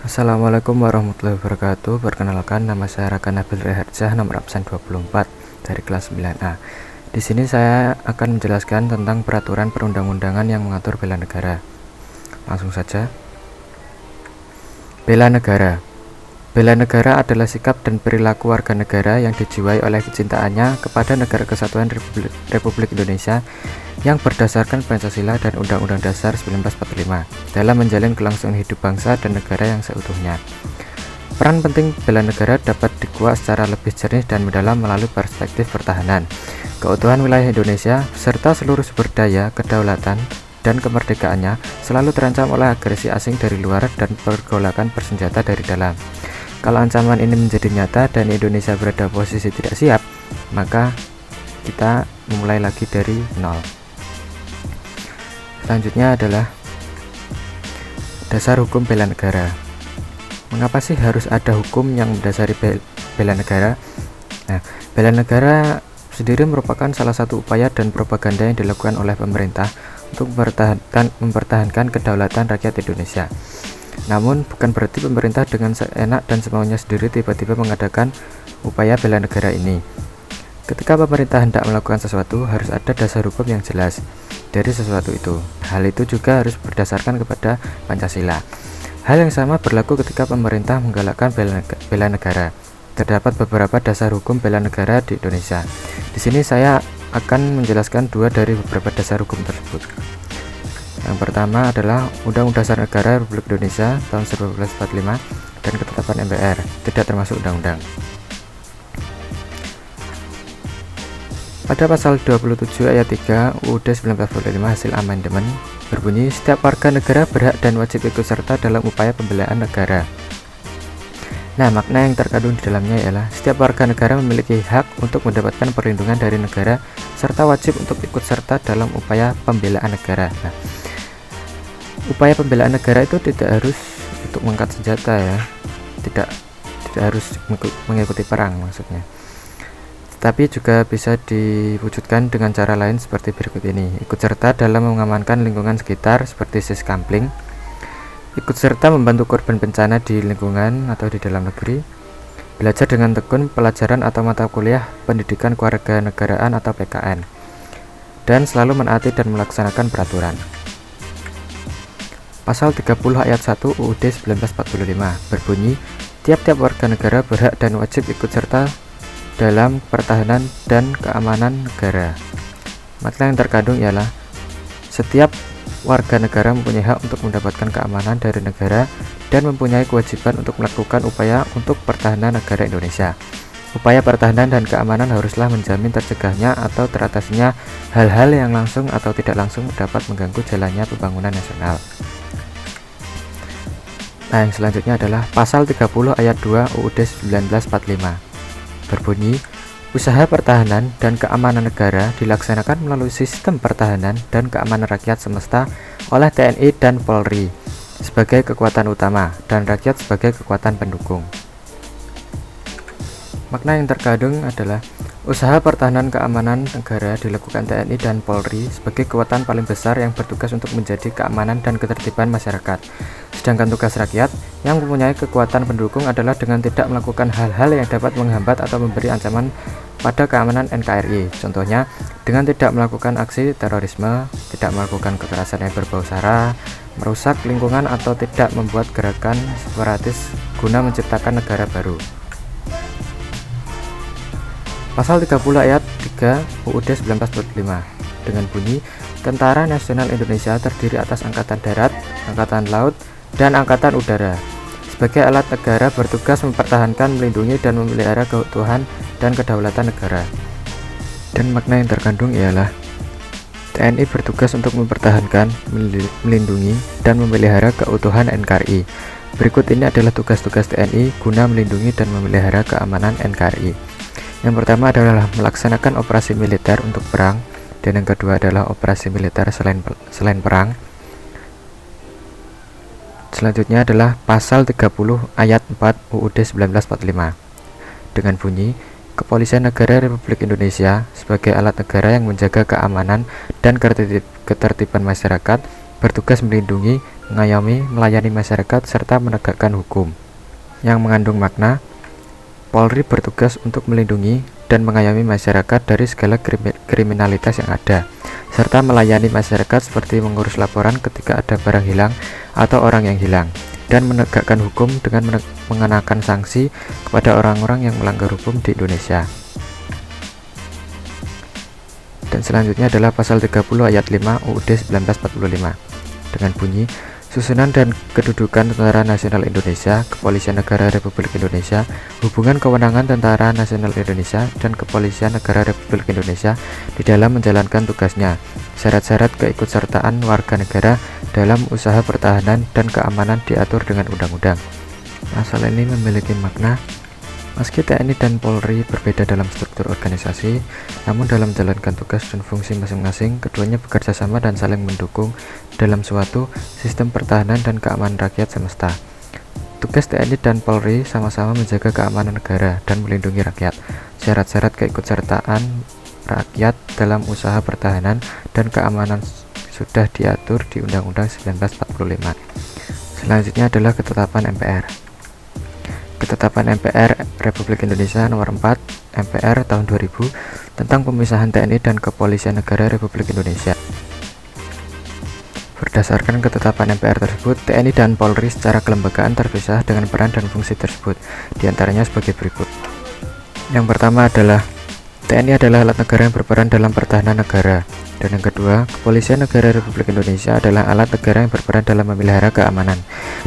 Assalamualaikum warahmatullahi wabarakatuh. Perkenalkan, nama saya Raka Nabil Reharjah, nomor absen 24 dari kelas 9A. Di sini saya akan menjelaskan tentang peraturan perundang-undangan yang mengatur bela negara. Langsung saja. Bela negara. Bela negara adalah sikap dan perilaku warga negara yang dijiwai oleh kecintaannya kepada Negara Kesatuan Republik Indonesia yang berdasarkan Pancasila dan Undang-Undang Dasar 1945 dalam menjalin kelangsungan hidup bangsa dan negara yang seutuhnya. Peran penting bela negara dapat dikuak secara lebih jernih dan mendalam melalui perspektif pertahanan, keutuhan wilayah Indonesia, serta seluruh sumber daya, kedaulatan, dan kemerdekaannya selalu terancam oleh agresi asing dari luar dan pergolakan bersenjata dari dalam. Kalau ancaman ini menjadi nyata dan Indonesia berada posisi tidak siap, maka kita memulai lagi dari nol. Selanjutnya adalah dasar hukum bela negara. Mengapa sih harus ada hukum yang mendasari bela negara? Nah, bela negara sendiri merupakan salah satu upaya dan propaganda yang dilakukan oleh pemerintah untuk mempertahankan kedaulatan rakyat Indonesia. Namun, bukan berarti pemerintah dengan seenak dan semaunya sendiri tiba-tiba mengadakan upaya bela negara ini. Ketika pemerintah hendak melakukan sesuatu, harus ada dasar hukum yang jelas dari sesuatu itu. Hal itu juga harus berdasarkan kepada Pancasila. Hal yang sama berlaku ketika pemerintah menggalakkan bela negara. Terdapat beberapa dasar hukum bela negara di Indonesia. Di sini saya akan menjelaskan dua dari beberapa dasar hukum tersebut. Yang pertama adalah Undang-Undang Dasar Negara Republik Indonesia tahun 1945 dan ketetapan MPR, tidak termasuk undang-undang. Pada pasal 27 ayat 3 UUD 1945 hasil amandemen berbunyi, setiap warga negara berhak dan wajib ikut serta dalam upaya pembelaan negara. Nah, makna yang terkandung di dalamnya ialah setiap warga negara memiliki hak untuk mendapatkan perlindungan dari negara serta wajib untuk ikut serta dalam upaya pembelaan negara. Nah, upaya pembelaan negara itu tidak harus untuk mengangkat senjata ya, tidak harus mengikuti perang maksudnya, tapi juga bisa diwujudkan dengan cara lain seperti berikut ini. Ikut serta dalam mengamankan lingkungan sekitar seperti siskampling, ikut serta membantu korban bencana di lingkungan atau di dalam negeri, belajar dengan tekun pelajaran atau mata kuliah pendidikan kewarganegaraan atau PKN, dan selalu menaati dan melaksanakan peraturan. Pasal 30 ayat 1 UUD 1945 berbunyi, tiap-tiap warga negara berhak dan wajib ikut serta dalam pertahanan dan keamanan negara. Makna yang terkandung ialah setiap warga negara mempunyai hak untuk mendapatkan keamanan dari negara dan mempunyai kewajiban untuk melakukan upaya untuk pertahanan negara Indonesia. Upaya pertahanan dan keamanan haruslah menjamin tercegahnya atau teratasinya hal-hal yang langsung atau tidak langsung dapat mengganggu jalannya pembangunan nasional. Nah, yang selanjutnya adalah pasal 30 ayat 2 UUD 1945 berbunyi, usaha pertahanan dan keamanan negara dilaksanakan melalui sistem pertahanan dan keamanan rakyat semesta oleh TNI dan Polri sebagai kekuatan utama dan rakyat sebagai kekuatan pendukung. Makna yang terkandung adalah usaha pertahanan keamanan negara dilakukan TNI dan Polri sebagai kekuatan paling besar yang bertugas untuk menjadi keamanan dan ketertiban masyarakat. Sedangkan tugas rakyat yang mempunyai kekuatan pendukung adalah dengan tidak melakukan hal-hal yang dapat menghambat atau memberi ancaman pada keamanan NKRI. Contohnya, dengan tidak melakukan aksi terorisme, tidak melakukan kekerasan yang berbau sara, merusak lingkungan atau tidak membuat gerakan separatis guna menciptakan negara baru. Pasal 30 ayat 3 UUD 1945 dengan bunyi, Tentara Nasional Indonesia terdiri atas Angkatan Darat, Angkatan Laut, dan Angkatan Udara. Sebagai alat negara bertugas mempertahankan, melindungi, dan memelihara keutuhan dan kedaulatan negara. Dan makna yang terkandung ialah TNI bertugas untuk mempertahankan, melindungi, dan memelihara keutuhan NKRI. Berikut ini adalah tugas-tugas TNI guna melindungi dan memelihara keamanan NKRI. Yang pertama adalah melaksanakan operasi militer untuk perang, dan yang kedua adalah operasi militer selain perang. Selanjutnya adalah pasal 30 ayat 4 UUD 1945 dengan bunyi, Kepolisian Negara Republik Indonesia sebagai alat negara yang menjaga keamanan dan ketertiban masyarakat bertugas melindungi mengayomi, melayani masyarakat, serta menegakkan hukum. Yang mengandung makna, Polri bertugas untuk melindungi dan mengayomi masyarakat dari segala kriminalitas yang ada, serta melayani masyarakat seperti mengurus laporan ketika ada barang hilang atau orang yang hilang, dan menegakkan hukum dengan mengenakan sanksi kepada orang-orang yang melanggar hukum di Indonesia. Dan selanjutnya adalah pasal 30 ayat 5 UUD 1945 dengan bunyi, susunan dan kedudukan Tentara Nasional Indonesia, Kepolisian Negara Republik Indonesia, hubungan kewenangan Tentara Nasional Indonesia dan Kepolisian Negara Republik Indonesia di dalam menjalankan tugasnya, syarat-syarat keikutsertaan warga negara dalam usaha pertahanan dan keamanan diatur dengan undang-undang. Pasal ini memiliki makna, meski TNI dan Polri berbeda dalam struktur organisasi, namun dalam menjalankan tugas dan fungsi masing-masing, keduanya bekerja sama dan saling mendukung dalam suatu sistem pertahanan dan keamanan rakyat semesta. Tugas TNI dan Polri sama-sama menjaga keamanan negara dan melindungi rakyat. Syarat-syarat keikutsertaan rakyat dalam usaha pertahanan dan keamanan sudah diatur di Undang-Undang 1945. Selanjutnya adalah ketetapan MPR. Ketetapan MPR Republik Indonesia Nomor 4 MPR tahun 2000 tentang pemisahan TNI dan Kepolisian Negara Republik Indonesia. Berdasarkan ketetapan MPR tersebut, TNI dan Polri secara kelembagaan terpisah dengan peran dan fungsi tersebut, diantaranya sebagai berikut. Yang pertama adalah TNI adalah alat negara yang berperan dalam pertahanan negara, dan yang kedua, Kepolisian Negara Republik Indonesia adalah alat negara yang berperan dalam memelihara keamanan,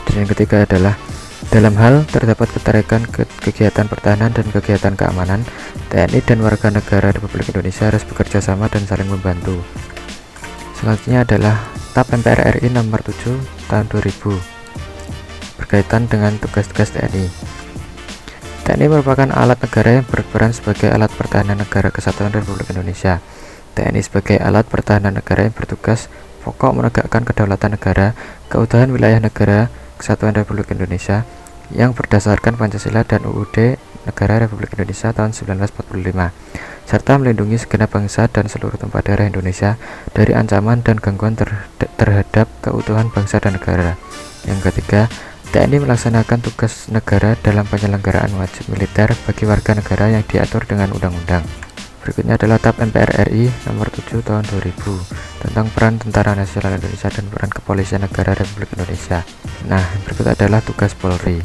dan yang ketiga adalah dalam hal terdapat keterkaitan kegiatan pertahanan dan kegiatan keamanan, TNI dan warga negara Republik Indonesia harus bekerja sama dan saling membantu. Selanjutnya adalah TAP MPR RI Nomor 7 Tahun 2000 berkaitan dengan tugas-tugas TNI. TNI merupakan alat negara yang berperan sebagai alat pertahanan negara kesatuan Republik Indonesia. TNI sebagai alat pertahanan negara yang bertugas pokok menegakkan kedaulatan negara, keutuhan wilayah negara kesatuan Republik Indonesia yang berdasarkan Pancasila dan UUD Negara Republik Indonesia tahun 1945, serta melindungi segenap bangsa dan seluruh tempat daerah Indonesia dari ancaman dan gangguan terhadap keutuhan bangsa dan negara. Yang ketiga, TNI melaksanakan tugas negara dalam penyelenggaraan wajib militer bagi warga negara yang diatur dengan undang-undang. Berikutnya adalah TAP MPR RI Nomor 7 Tahun 2000 tentang peran Tentara Nasional Indonesia dan peran Kepolisian Negara Republik Indonesia. Nah, berikut adalah tugas Polri.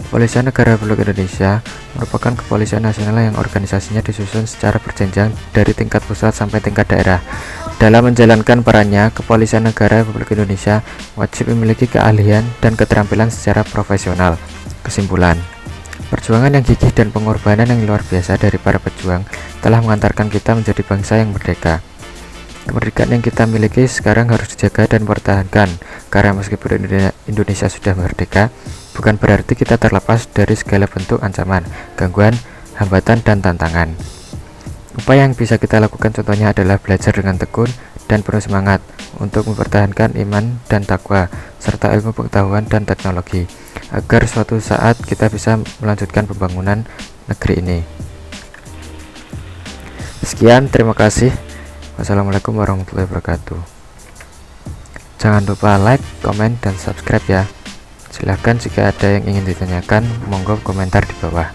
Kepolisian Negara Republik Indonesia merupakan kepolisian nasional yang organisasinya disusun secara berjenjang dari tingkat pusat sampai tingkat daerah. Dalam menjalankan perannya, Kepolisian Negara Republik Indonesia wajib memiliki keahlian dan keterampilan secara profesional. Kesimpulan, perjuangan yang gigih dan pengorbanan yang luar biasa dari para pejuang telah mengantarkan kita menjadi bangsa yang merdeka. Kemerdekaan yang kita miliki sekarang harus dijaga dan dipertahankan, karena meskipun Indonesia sudah merdeka, bukan berarti kita terlepas dari segala bentuk ancaman, gangguan, hambatan, dan tantangan. Upaya yang bisa kita lakukan contohnya adalah belajar dengan tekun dan penuh semangat untuk mempertahankan iman dan takwa, serta ilmu pengetahuan dan teknologi, agar suatu saat kita bisa melanjutkan pembangunan negeri ini. Sekian, terima kasih. Wassalamualaikum warahmatullahi wabarakatuh. Jangan lupa like, komen, dan subscribe ya. Silahkan jika ada yang ingin ditanyakan, monggo komentar di bawah.